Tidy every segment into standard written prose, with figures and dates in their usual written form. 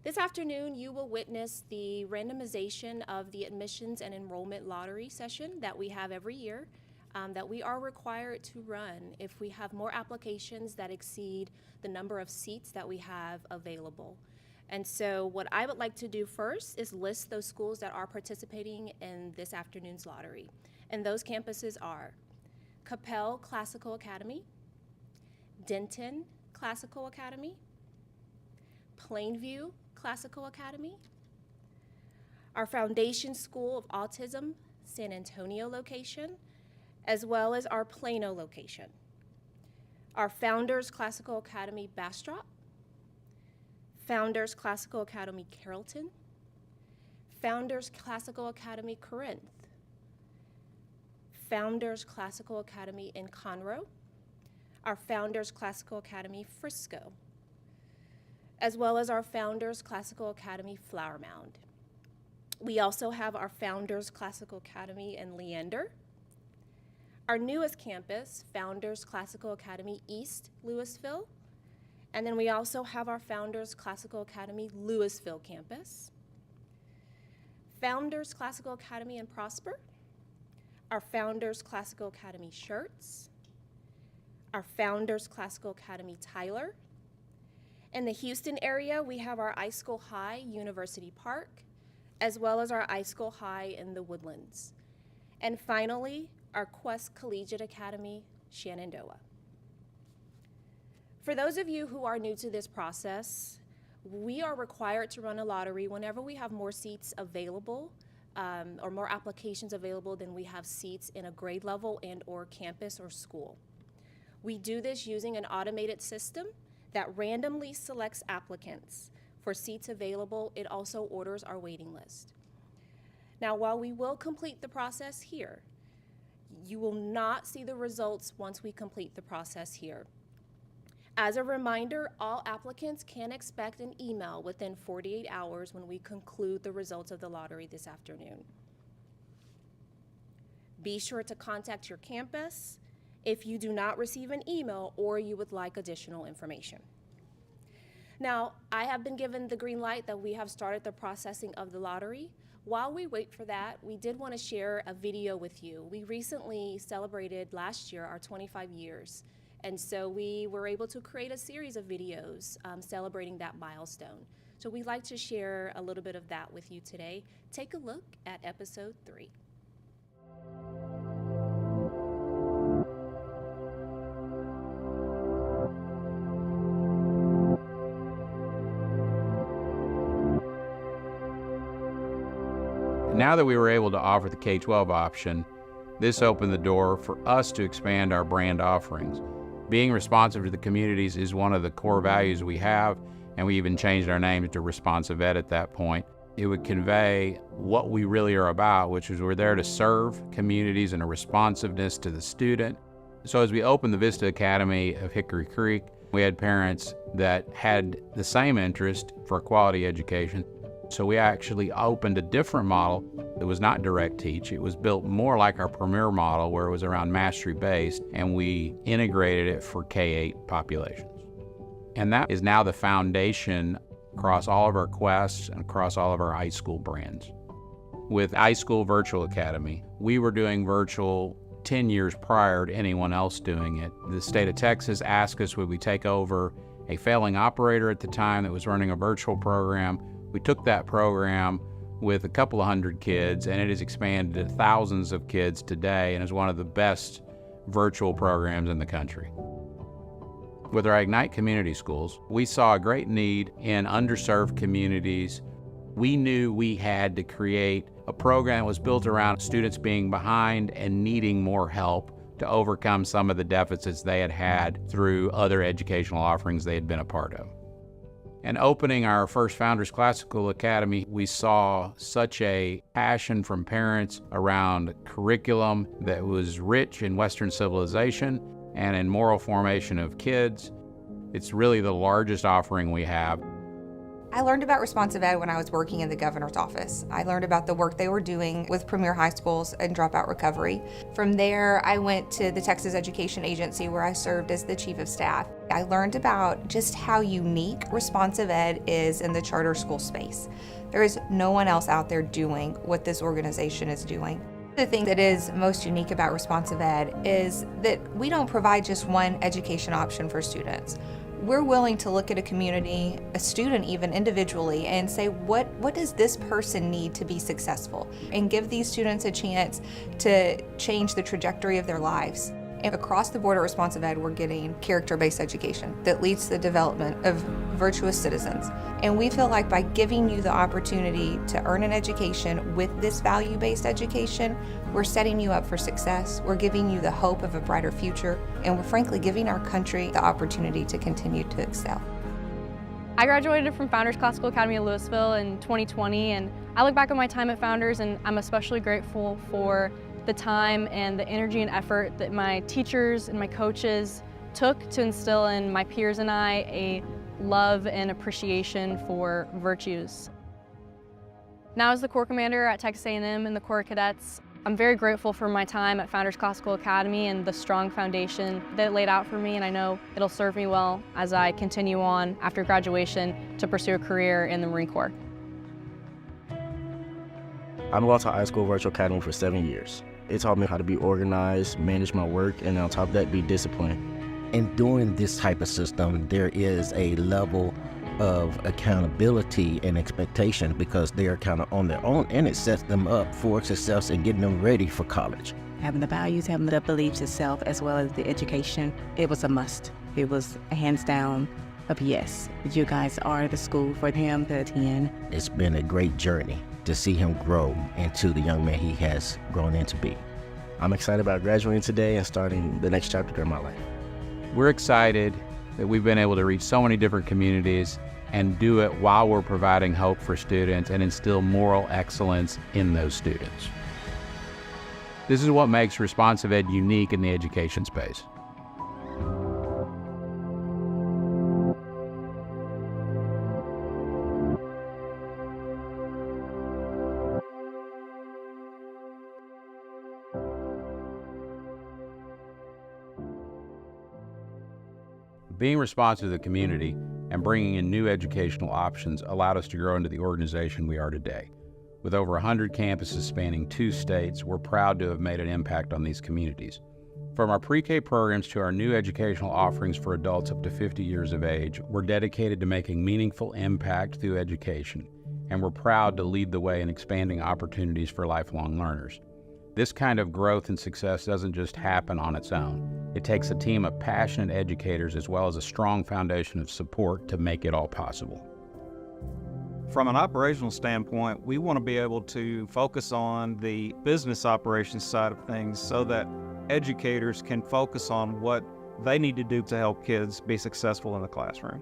This afternoon, you will witness the randomization of the admissions and enrollment lottery session that we have every year that we are required to run if we have more applications that exceed the number of seats that we have available. And so what I would like to do first is list those schools that are participating in this afternoon's lottery. And those campuses are Capel Classical Academy, Denton Classical Academy, Plainview Classical Academy, our Foundation School of Autism San Antonio location, as well as our Plano location, our Founders Classical Academy Bastrop, Founders Classical Academy Carrollton, Founders Classical Academy Corinth, Founders Classical Academy in Conroe, our Founders Classical Academy Frisco, as well as our Founders Classical Academy Flower Mound. We also have our Founders Classical Academy in Leander, our newest campus, Founders Classical Academy East Louisville, and then we also have our Founders Classical Academy Louisville campus, Founders Classical Academy in Prosper, our Founders Classical Academy Schertz, our Founders Classical Academy Tyler. In the Houston area, we have our iSchool High University Park, as well as our iSchool High in the Woodlands. And finally, our Quest Collegiate Academy, Shenandoah. For those of you who are new to this process, we are required to run a lottery whenever we have more seats available or more applications available than we have seats in a grade level and or campus or school. We do this using an automated system that randomly selects applicants. For seats available, it also orders our waiting list. Now, while we will complete the process here, you will not see the results once we complete the process here. As a reminder, all applicants can expect an email within 48 hours when we conclude the results of the lottery this afternoon. Be sure to contact your campus if you do not receive an email or you would like additional information. Now, I have been given the green light that we have started the processing of the lottery. While we wait for that, we did want to share a video with you. We recently celebrated last year our 25 years, and so we were able to create a series of videos celebrating that milestone. So we'd like to share a little bit of that with you today. Take a look at episode 3. Now that we were able to offer the K-12 option, this opened the door for us to expand our brand offerings. Being responsive to the communities is one of the core values we have, and we even changed our name to ResponsiveEd at that point. It would convey what we really are about, which is we're there to serve communities and a responsiveness to the student. So as we opened the Vista Academy of Hickory Creek, we had parents that had the same interest for quality education. So we actually opened a different model that was not direct teach. It was built more like our Premier model, where it was around mastery based, and we integrated it for K-8 populations. And that is now the foundation across all of our quests and across all of our iSchool brands. With iSchool Virtual Academy, we were doing virtual 10 years prior to anyone else doing it. The state of Texas asked us would we take over a failing operator at the time that was running a virtual program. We took that program with a couple of hundred kids, and it has expanded to thousands of kids today and is one of the best virtual programs in the country. With our Ignite Community Schools, we saw a great need in underserved communities. We knew we had to create a program that was built around students being behind and needing more help to overcome some of the deficits they had had through other educational offerings they had been a part of. And opening our first Founders Classical Academy, we saw such a passion from parents around curriculum that was rich in Western civilization and in moral formation of kids. It's really the largest offering we have. I learned about responsive ed when I was working in the governor's office. I learned about the work they were doing with premier high schools and dropout recovery. From there, I went to the Texas Education Agency where I served as the chief of staff. I learned about just how unique responsive ed is in the charter school space. There is no one else out there doing what this organization is doing. The thing that is most unique about responsive ed is that we don't provide just one education option for students. We're willing to look at a community, a student even individually, and say, what does this person need to be successful? And give these students a chance to change the trajectory of their lives. And across the board at Responsive Ed, we're getting character-based education that leads to the development of virtuous citizens. And we feel like by giving you the opportunity to earn an education with this value-based education, we're setting you up for success, we're giving you the hope of a brighter future, and we're frankly giving our country the opportunity to continue to excel. I graduated from Founders Classical Academy of Louisville in 2020, and I look back on my time at Founders and I'm especially grateful for the time and the energy and effort that my teachers and my coaches took to instill in my peers and I a love and appreciation for virtues. Now as the Corps Commander at Texas A&M and the Corps Cadets, I'm very grateful for my time at Founders Classical Academy and the strong foundation that it laid out for me, and I know it'll serve me well as I continue on after graduation to pursue a career in the Marine Corps. I've been to high school virtual academy for 7 years. It taught me how to be organized, manage my work, and on top of that, be disciplined. And during this type of system, there is a level of accountability and expectation because they are kind of on their own, and it sets them up for success and getting them ready for college. Having the values, having the beliefs itself, as well as the education, it was a must. It was a hands down of yes. You guys are the school for him to attend. It's been a great journey to see him grow into the young man he has grown into be. I'm excited about graduating today and starting the next chapter of my life. We're excited that we've been able to reach so many different communities and do it while we're providing hope for students and instill moral excellence in those students. This is what makes Responsive Ed unique in the education space. Being responsive to the community and bringing in new educational options allowed us to grow into the organization we are today. With over 100 campuses spanning 2 states, we're proud to have made an impact on these communities. From our pre-K programs to our new educational offerings for adults up to 50 years of age, we're dedicated to making meaningful impact through education, and we're proud to lead the way in expanding opportunities for lifelong learners. This kind of growth and success doesn't just happen on its own. It takes a team of passionate educators as well as a strong foundation of support to make it all possible. From an operational standpoint, we want to be able to focus on the business operations side of things so that educators can focus on what they need to do to help kids be successful in the classroom.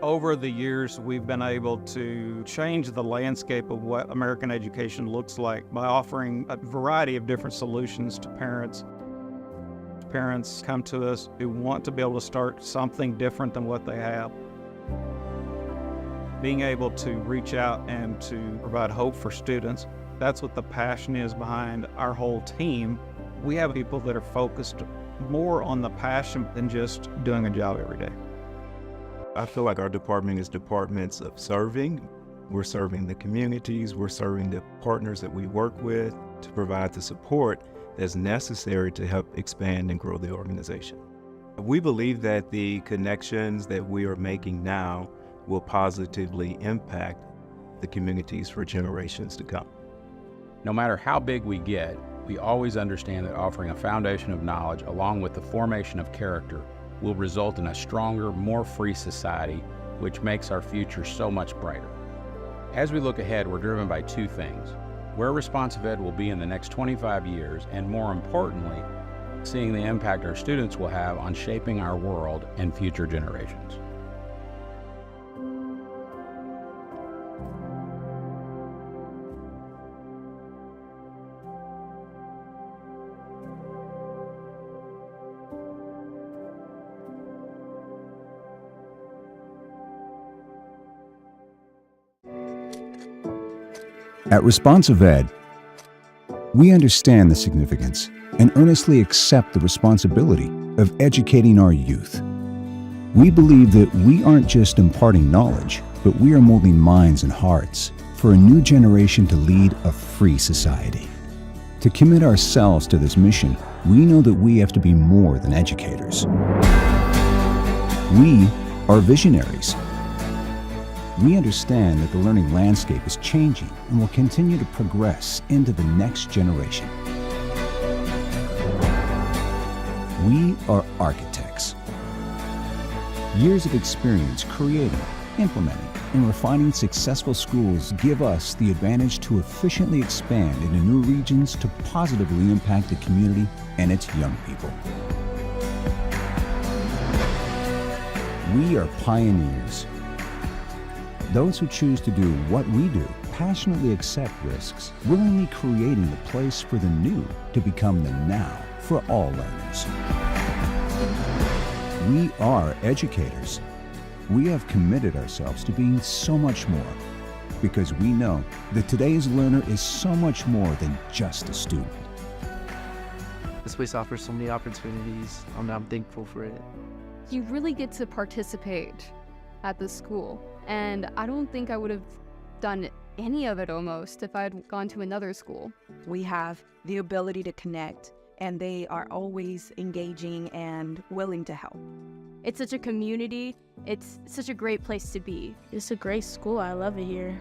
Over the years, we've been able to change the landscape of what American education looks like by offering a variety of different solutions to parents. Parents come to us who want to be able to start something different than what they have. Being able to reach out and to provide hope for students, that's what the passion is behind our whole team. We have people that are focused more on the passion than just doing a job every day. I feel like our department is departments of serving. We're serving the communities, we're serving the partners that we work with to provide the support that's necessary to help expand and grow the organization. We believe that the connections that we are making now will positively impact the communities for generations to come. No matter how big we get, we always understand that offering a foundation of knowledge along with the formation of character will result in a stronger, more free society, which makes our future so much brighter. As we look ahead, we're driven by 2 things: where Responsive Ed will be in the next 25 years, and more importantly, seeing the impact our students will have on shaping our world and future generations. At ResponsiveEd, we understand the significance and earnestly accept the responsibility of educating our youth. We believe that we aren't just imparting knowledge, but we are molding minds and hearts for a new generation to lead a free society. To commit ourselves to this mission, we know that we have to be more than educators. We are visionaries. We understand that the learning landscape is changing and will continue to progress into the next generation. We are architects. Years of experience creating, implementing, and refining successful schools give us the advantage to efficiently expand into new regions to positively impact the community and its young people. We are pioneers. Those who choose to do what we do passionately accept risks, willingly creating the place for the new to become the now for all learners. We are educators. We have committed ourselves to being so much more because we know that today's learner is so much more than just a student. This place offers so many opportunities. I'm thankful for it. You really get to participate at the school, and I don't think I would have done any of it almost if I had gone to another school. We have the ability to connect, and they are always engaging and willing to help. It's such a community. It's such a great place to be. It's a great school. I love it here.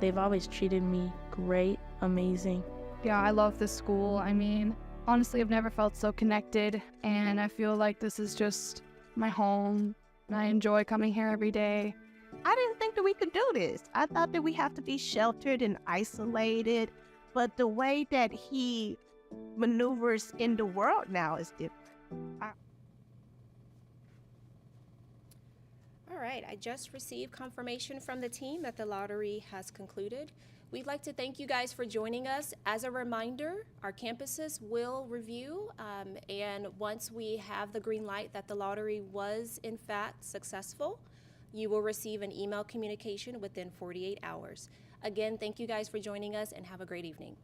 They've always treated me great, amazing. Yeah, I love this school. I mean, honestly, I've never felt so connected, and I feel like this is just my home. I enjoy coming here every day. I didn't think that we could do this. I thought that we have to be sheltered and isolated, but the way that he maneuvers in the world now is different. All right, I just received confirmation from the team that the lottery has concluded. We'd like to thank you guys for joining us. As a reminder, our campuses will review, and once we have the green light that the lottery was in fact successful, you will receive an email communication within 48 hours. Again, thank you guys for joining us and have a great evening.